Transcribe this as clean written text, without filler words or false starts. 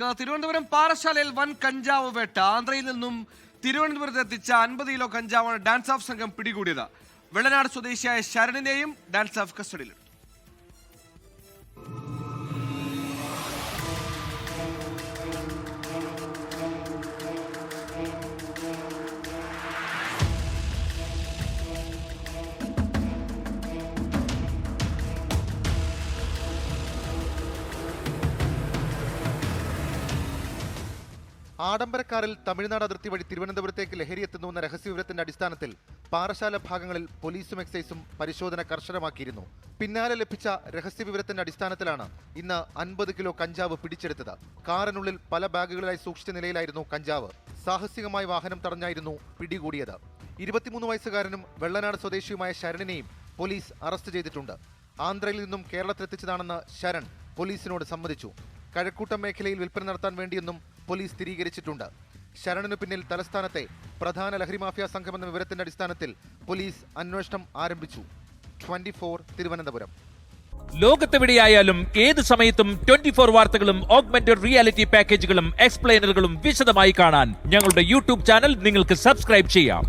തിരുവനന്തപുരം പാറശാലയിൽ വൻ കഞ്ചാവ് വേട്ട. ആന്ധ്രയിൽ നിന്നും തിരുവനന്തപുരത്ത് എത്തിച്ച 50 കിലോ കഞ്ചാവാണ് ഡാൻസ് ഓഫ് സംഘം പിടികൂടിയത്. വെള്ളനാട് സ്വദേശിയായ ശരണിനെയും ഡാൻസ് ഓഫ് കസ്റ്റഡിയിലെടുത്തു. ആഡംബരക്കാരിൽ തമിഴ്നാട് അതിർത്തി വഴി തിരുവനന്തപുരത്തേക്ക് ലഹരി എത്തുന്നുവെന്ന രഹസ്യവിവരത്തിന്റെ അടിസ്ഥാനത്തിൽ പാറശാല ഭാഗങ്ങളിൽ പോലീസും എക്സൈസും പരിശോധന കർശനമാക്കിയിരുന്നു. പിന്നാലെ ലഭിച്ച രഹസ്യവിവരത്തിന്റെ അടിസ്ഥാനത്തിലാണ് ഇന്ന് 50 കിലോ കഞ്ചാവ് പിടിച്ചെടുത്തത്. കാറിനുള്ളിൽ പല ബാഗുകളിലായി സൂക്ഷിച്ച നിലയിലായിരുന്നു കഞ്ചാവ്. സാഹസികമായി വാഹനം തടഞ്ഞായിരുന്നു പിടികൂടിയത്. 23 വയസ്സുകാരനും വെള്ളനാട് സ്വദേശിയുമായ ശരണിനെയും പോലീസ് അറസ്റ്റ് ചെയ്തിട്ടുണ്ട്. ആന്ധ്രയിൽ നിന്നും കേരളത്തിലെത്തിച്ചതാണെന്ന് ശരൺ പോലീസിനോട് സമ്മതിച്ചു. കഴക്കൂട്ടം മേഖലയിൽ വിൽപ്പന നടത്താൻ വേണ്ടിയെന്നും പോലീസ് സ്ഥിരീകരിച്ചിട്ടുണ്ട്. ശരണിനു പിന്നിൽ തലസ്ഥാനത്തെ പ്രധാന ലഹരി മാഫിയ സംഘമെന്ന വിവരത്തിന്റെ അടിസ്ഥാനത്തിൽ പോലീസ് അന്വേഷണം ആരംഭിച്ചു. 24 തിരുവനന്തപുരം. ലോകത്തെവിടെയായാലും ഏത് സമയത്തും 24 വാർത്തകളും ഓഗ്മെന്റഡ് റിയാലിറ്റി പാക്കേജുകളും എക്സ്പ്ലെയിനറുകളും വിശദമായി കാണാൻ ഞങ്ങളുടെ യൂട്യൂബ് ചാനൽ നിങ്ങൾക്ക് സബ്സ്ക്രൈബ് ചെയ്യാം.